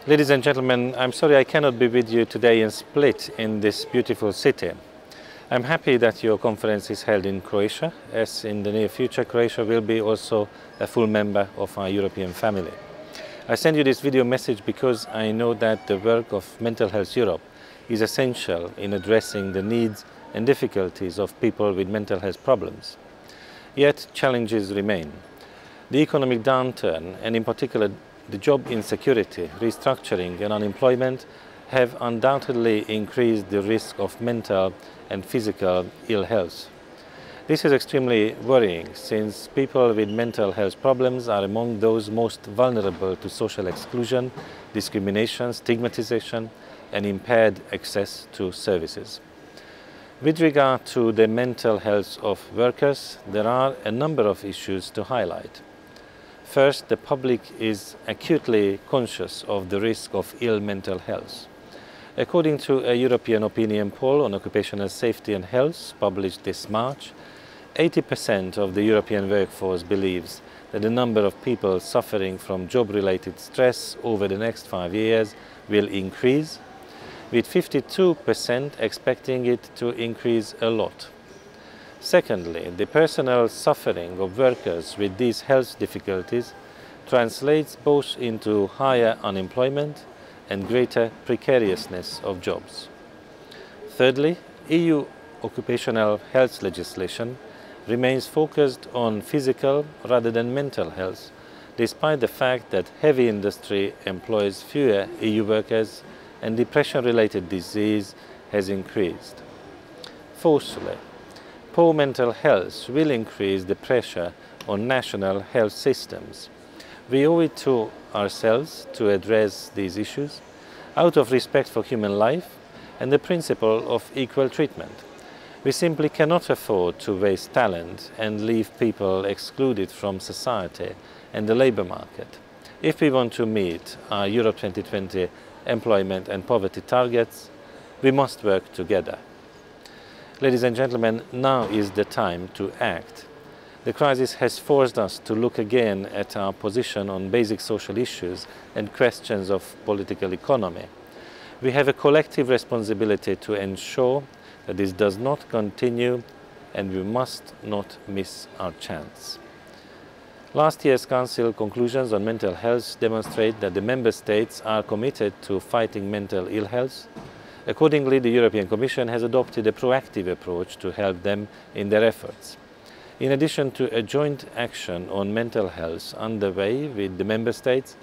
Ladies and gentlemen, I'm sorry I cannot be with you today in Split, in this beautiful city. I'm happy that your conference is held in Croatia, as in the near future Croatia will be also a full member of our European family. I send you this video message because I know that the work of Mental Health Europe is essential in addressing the needs and difficulties of people with mental health problems. Yet challenges remain. The economic downturn, and in particular the job insecurity, restructuring and unemployment have undoubtedly increased the risk of mental and physical ill health. This is extremely worrying, since people with mental health problems are among those most vulnerable to social exclusion, discrimination, stigmatization and impaired access to services. With regard to the mental health of workers, there are a number of issues to highlight. First, the public is acutely conscious of the risk of ill mental health. According to a European opinion poll on occupational safety and health published this March, 80% of the European workforce believes that the number of people suffering from job-related stress over the next 5 years will increase, with 52% expecting it to increase a lot. Secondly, the personal suffering of workers with these health difficulties translates both into higher unemployment and greater precariousness of jobs. Thirdly, EU occupational health legislation remains focused on physical rather than mental health, despite the fact that heavy industry employs fewer EU workers and depression-related disease has increased. Fourthly, poor mental health will increase the pressure on national health systems. We owe it to ourselves to address these issues out of respect for human life and the principle of equal treatment. We simply cannot afford to waste talent and leave people excluded from society and the labour market. If we want to meet our Europe 2020 employment and poverty targets, we must work together. Ladies and gentlemen, now is the time to act. The crisis has forced us to look again at our position on basic social issues and questions of political economy. We have a collective responsibility to ensure that this does not continue, and we must not miss our chance. Last year's Council conclusions on mental health demonstrate that the Member States are committed to fighting mental ill health. Accordingly, the European Commission has adopted a proactive approach to help them in their efforts. In addition to a joint action on mental health underway with the Member States,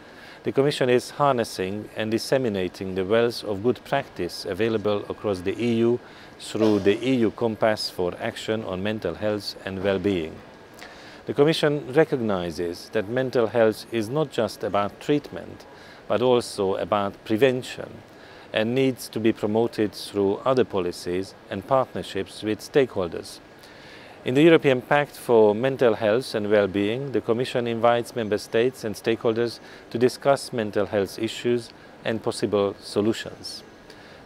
the Commission is harnessing and disseminating the wealth of good practice available across the EU through the EU Compass for Action on Mental Health and Well-being. The Commission recognizes that mental health is not just about treatment, but also about prevention, and needs to be promoted through other policies and partnerships with stakeholders. In the European Pact for Mental Health and Well-being, the Commission invites Member States and stakeholders to discuss mental health issues and possible solutions.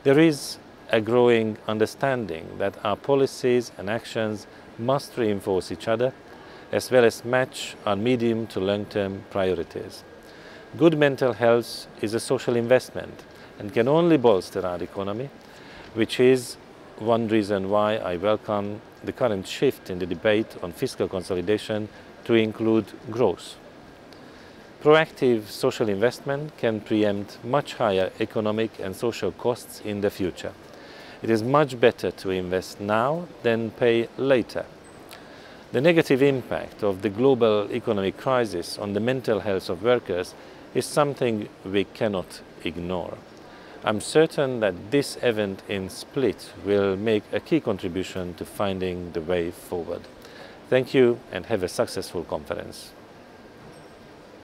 There is a growing understanding that our policies and actions must reinforce each other, as well as match our medium to long-term priorities. Good mental health is a social investment and can only bolster our economy, which is one reason why I welcome the current shift in the debate on fiscal consolidation to include growth. Proactive social investment can preempt much higher economic and social costs in the future. It is much better to invest now than pay later. The negative impact of the global economic crisis on the mental health of workers is something we cannot ignore. I'm certain that this event in Split will make a key contribution to finding the way forward. Thank you and have a successful conference.